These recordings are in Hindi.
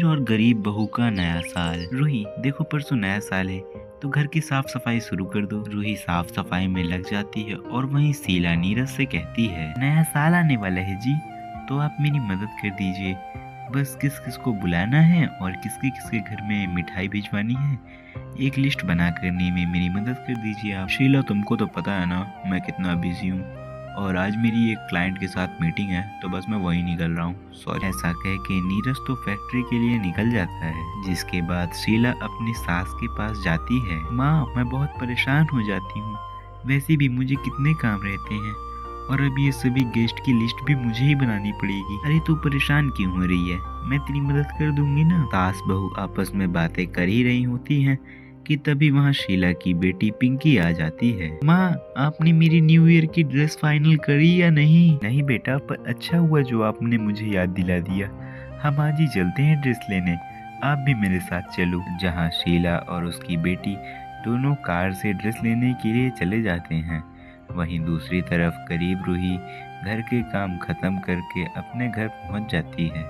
और गरीब बहू का नया साल। रूही देखो, परसों नया साल है तो घर की साफ सफाई शुरू कर दो। रूही साफ सफाई में लग जाती है और वहीं शीला नीरज से कहती है, नया साल आने वाला है जी, तो आप मेरी मदद कर दीजिए। बस किस किस को बुलाना है और किसके किसके घर में मिठाई भिजवानी है, एक लिस्ट बना करने में मेरी मदद कर दीजिए आप। शीला, तुमको तो पता है ना मैं कितना बिजी हूँ, और आज मेरी एक क्लाइंट के साथ मीटिंग है तो बस मैं वही निकल रहा हूँ, सॉरी। ऐसा कह के नीरज तो फैक्ट्री के लिए निकल जाता है, जिसके बाद शीला अपनी सास के पास जाती है। माँ, मैं बहुत परेशान हो जाती हूँ, वैसे भी मुझे कितने काम रहते हैं और अब ये सभी गेस्ट की लिस्ट भी मुझे ही बनानी पड़ेगी। अरे तू परेशान क्यों हो रही है, मैं तेरी मदद कर दूंगी ना। सास बहू आपस में बातें कर ही रही होती हैं कि तभी वहाँ शीला की बेटी पिंकी आ जाती है। माँ, आपने मेरी न्यू ईयर की ड्रेस फाइनल करी या नहीं? नहीं बेटा, पर अच्छा हुआ जो आपने मुझे याद दिला दिया। हम आज ही चलते हैं ड्रेस लेने, आप भी मेरे साथ चलो। जहाँ शीला और उसकी बेटी दोनों कार से ड्रेस लेने के लिए चले जाते हैं, वहीं दूसरी तरफ गरीब रूही घर के काम खत्म करके अपने घर पहुंच जाती है,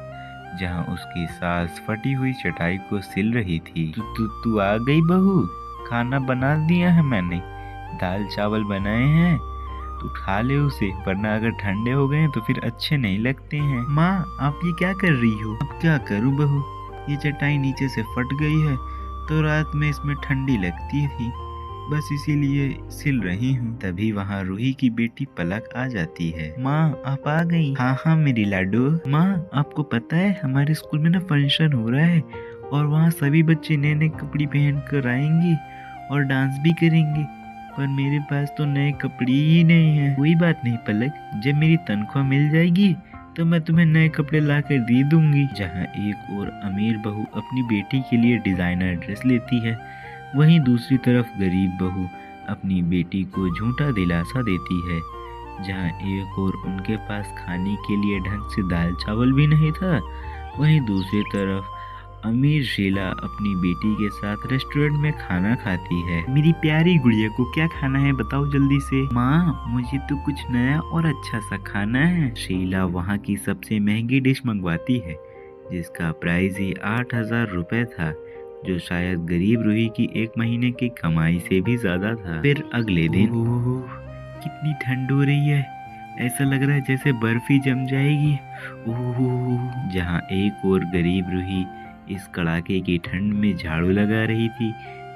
जहां उसकी सास फटी हुई चटाई को सिल रही थी। तू आ गई बहू, खाना बना दिया है मैंने, दाल चावल बनाए हैं, तू खा ले उसे, वरना अगर ठंडे हो गए तो फिर अच्छे नहीं लगते हैं। माँ, आप ये क्या कर रही हो? अब क्या करूँ बहू, ये चटाई नीचे से फट गई है तो रात में इसमें ठंडी लगती थी, बस इसीलिए सिल रही हूँ। तभी वहाँ रूही की बेटी पलक आ जाती है। माँ, आप आ गई? हाँ हाँ मेरी लाडो। माँ, आपको पता है हमारे स्कूल में ना फंक्शन हो रहा है और वहाँ सभी बच्चे नए नए कपड़े पहन कर आएंगे और डांस भी करेंगे, पर मेरे पास तो नए कपड़े ही नहीं है। कोई बात नहीं पलक, जब मेरी तनख्वाह मिल जाएगी तो मैं तुम्हें नए कपड़े ला कर दे दूंगी। जहाँ एक और अमीर बहू अपनी बेटी के लिए डिजाइनर ड्रेस लेती है, वहीं दूसरी तरफ गरीब बहू अपनी बेटी को झूठा दिलासा देती है। जहाँ एक और उनके पास खाने के लिए ढंग से दाल चावल भी नहीं था, वहीं दूसरी तरफ अमीर शीला अपनी बेटी के साथ रेस्टोरेंट में खाना खाती है। मेरी प्यारी गुड़िया को क्या खाना है बताओ जल्दी से। माँ, मुझे तो कुछ नया और अच्छा सा खाना है। शीला वहाँ की सबसे महंगी डिश मंगवाती है, जिसका प्राइस ही 8,000 रुपए था, जो शायद गरीब रूही की एक महीने की कमाई से भी ज्यादा था। फिर अगले दिन कितनी ठंड हो रही है, ऐसा लग रहा है जैसे बर्फी जम जाएगी। ओह, जहाँ एक और गरीब रूही इस कड़ाके की ठंड में झाड़ू लगा रही थी,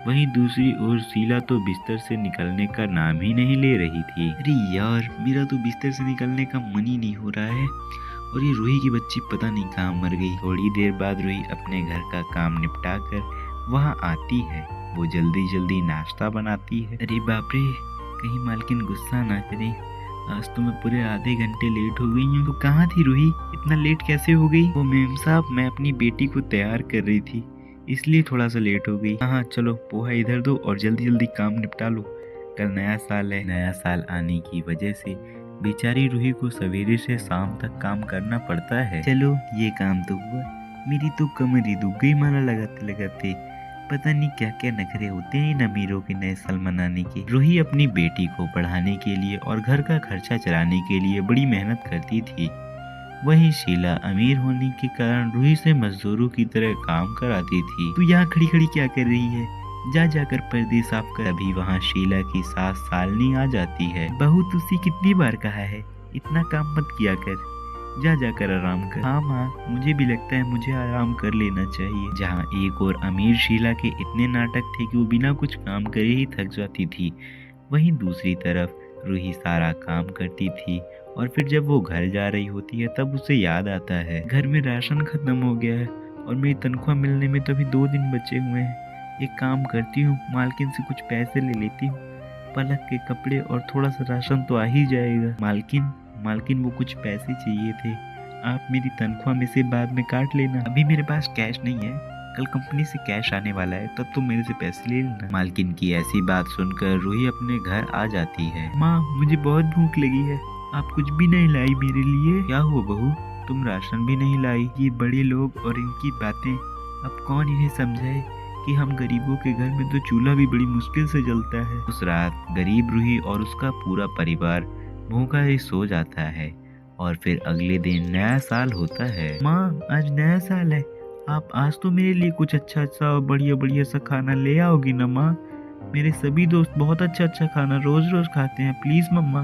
वहीं दूसरी ओर शीला तो बिस्तर से निकलने का नाम ही नहीं ले रही थी। अरे यार, मेरा तो बिस्तर से निकलने का मन ही नहीं हो रहा है, और ये रूही की बच्ची पता नहीं कहाँ मर गई। थोड़ी देर बाद रूही अपने घर का काम निपटा कर वहाँ आती है। वो जल्दी जल्दी नाश्ता बनाती है। अरे बाप रे, कहीं मालकिन गुस्सा ना करे, आज तो मैं पूरे आधे घंटे लेट हो गई हूँ। तो कहाँ थी रूही, इतना लेट कैसे हो गई? वो मेम साहब, मैं अपनी बेटी को तैयार कर रही थी, इसलिए थोड़ा सा लेट हो गई। हाँ चलो, पोहा इधर दो और जल्दी जल्दी काम निपटा लो, कल नया साल है। नया साल आने की वजह से बेचारी रूही को सवेरे से शाम तक काम करना पड़ता है। चलो, ये काम तो हुआ, मेरी तो कमर ही दुख गई माला लगाते लगाते। पता नहीं क्या क्या नखरे होते हैं इन अमीरों के नए साल मनाने के। रूही अपनी बेटी को पढ़ाने के लिए और घर का खर्चा चलाने के लिए बड़ी मेहनत करती थी, वहीं शीला अमीर होने के कारण रूही से मजदूरों की तरह काम कराती थी। तू यहाँ खड़ी खड़ी क्या कर रही है, जा जाकर पर्दे साफ कर। अभी वहाँ शीला की सास सालनी आ जाती है। बहू, तुझसे कितनी बार कहा है इतना काम मत किया कर, जा जाकर आराम कर। हाँ माँ, मुझे भी लगता है मुझे आराम कर लेना चाहिए। जहाँ एक और अमीर शीला के इतने नाटक थे कि वो बिना कुछ काम करे ही थक जाती थी, वहीं दूसरी तरफ रूही सारा काम करती थी, और फिर जब वो घर जा रही होती है तब उसे याद आता है घर में राशन खत्म हो गया है और मेरी तनख्वाह मिलने में तो अभी 2 दिन बचे हुए हैं। एक काम करती हूँ, मालकिन से कुछ पैसे ले लेती हूँ, पलक के कपड़े और थोड़ा सा राशन तो आ ही जाएगा। मालकिन वो कुछ पैसे चाहिए थे, आप मेरी तनख्वाह में से बाद में काट लेना। अभी मेरे पास कैश नहीं है, कल कंपनी से कैश आने वाला है, तब तो मेरे से पैसे ले लेना। मालकिन की ऐसी बात सुनकर रूही अपने घर आ जाती है। माँ, मुझे बहुत भूख लगी है, आप कुछ भी नहीं लाई मेरे लिए? क्या हुआ बहू, तुम राशन भी नहीं लाई? ये बड़े लोग और इनकी बातें, अब कौन इन्हें समझाए कि हम गरीबों के घर में तो चूल्हा भी बड़ी मुश्किल से जलता है। उस रात गरीब रूही और उसका पूरा परिवार भूखा ही सो जाता है, और फिर अगले दिन नया साल होता है। माँ, आज नया साल है, आप आज तो मेरे लिए कुछ अच्छा सा और बढ़िया बढ़िया सा खाना ले आओगी ना माँ। मेरे सभी दोस्त बहुत अच्छा अच्छा खाना रोज रोज खाते हैं, प्लीज मम्मा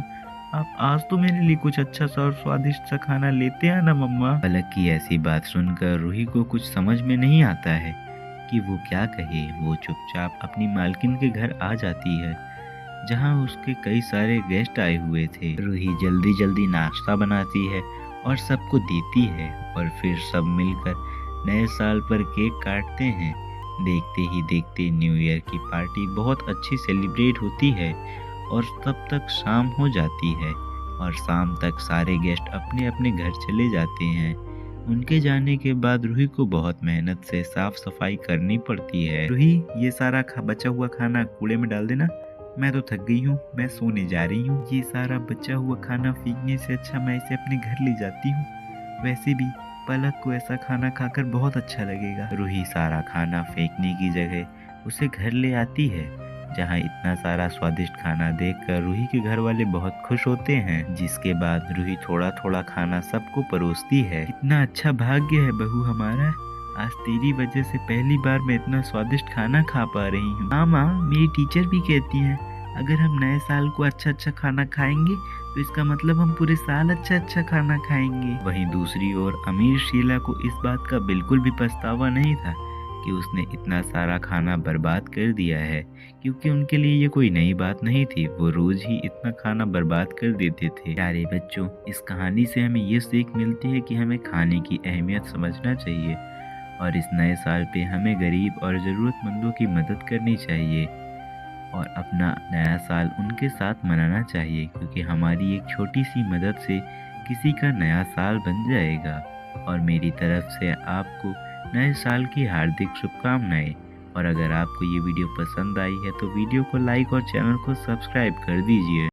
आप आज तो मेरे लिए कुछ अच्छा सा और स्वादिष्ट सा खाना लेते आना मम्मा। पलक की ऐसी बात सुनकर रूही को कुछ समझ में नहीं आता है कि वो क्या कहे। वो चुपचाप अपनी मालकिन के घर आ जाती है जहाँ उसके कई सारे गेस्ट आए हुए थे। रूही जल्दी जल्दी नाश्ता बनाती है और सबको देती है और फिर सब मिलकर नए साल पर केक काटते हैं। देखते ही देखते न्यू ईयर की पार्टी बहुत अच्छी सेलिब्रेट होती है और तब तक शाम हो जाती है और शाम तक सारे गेस्ट अपने अपने घर चले जाते हैं। उनके जाने के बाद रूही को बहुत मेहनत से साफ सफाई करनी पड़ती है। रूही, ये सारा बचा हुआ खाना कूड़े में डाल देना, मैं तो थक गई हूँ, मैं सोने जा रही हूँ। ये सारा बचा हुआ खाना फेंकने से अच्छा मैं इसे अपने घर ले जाती हूँ। वैसे भी पलक को ऐसा खाना खाकर बहुत अच्छा लगेगा। रूही सारा खाना फेंकने की जगह उसे घर ले आती है जहाँ इतना सारा स्वादिष्ट खाना देखकर रूही के घर वाले बहुत खुश होते हैं। जिसके बाद रूही थोड़ा थोड़ा खाना सबको परोसती है। कितना अच्छा भाग्य है बहू हमारा, आज तेरी वजह से पहली बार मैं इतना स्वादिष्ट खाना खा पा रही हूँ। हाँ माँ, मेरी टीचर भी कहती हैं अगर हम नए साल को अच्छा अच्छा खाना खाएंगे तो इसका मतलब हम पूरे साल अच्छा अच्छा खाना खाएंगे। वहीं दूसरी ओर अमीर शीला को इस बात का बिल्कुल भी पछतावा नहीं था कि उसने इतना सारा खाना बर्बाद कर दिया है, क्योंकि उनके लिए ये कोई नई बात नहीं थी। वो रोज ही इतना खाना बर्बाद कर देते थे। प्यारे बच्चों, इस कहानी से हमें ये सीख मिलती है कि हमें खाने की अहमियत समझना चाहिए और इस नए साल पे हमें गरीब और ज़रूरतमंदों की मदद करनी चाहिए और अपना नया साल उनके साथ मनाना चाहिए, क्योंकि हमारी एक छोटी सी मदद से किसी का नया साल बन जाएगा। और मेरी तरफ से आपको नए साल की हार्दिक शुभकामनाएं। और अगर आपको ये वीडियो पसंद आई है तो वीडियो को लाइक और चैनल को सब्सक्राइब कर दीजिए।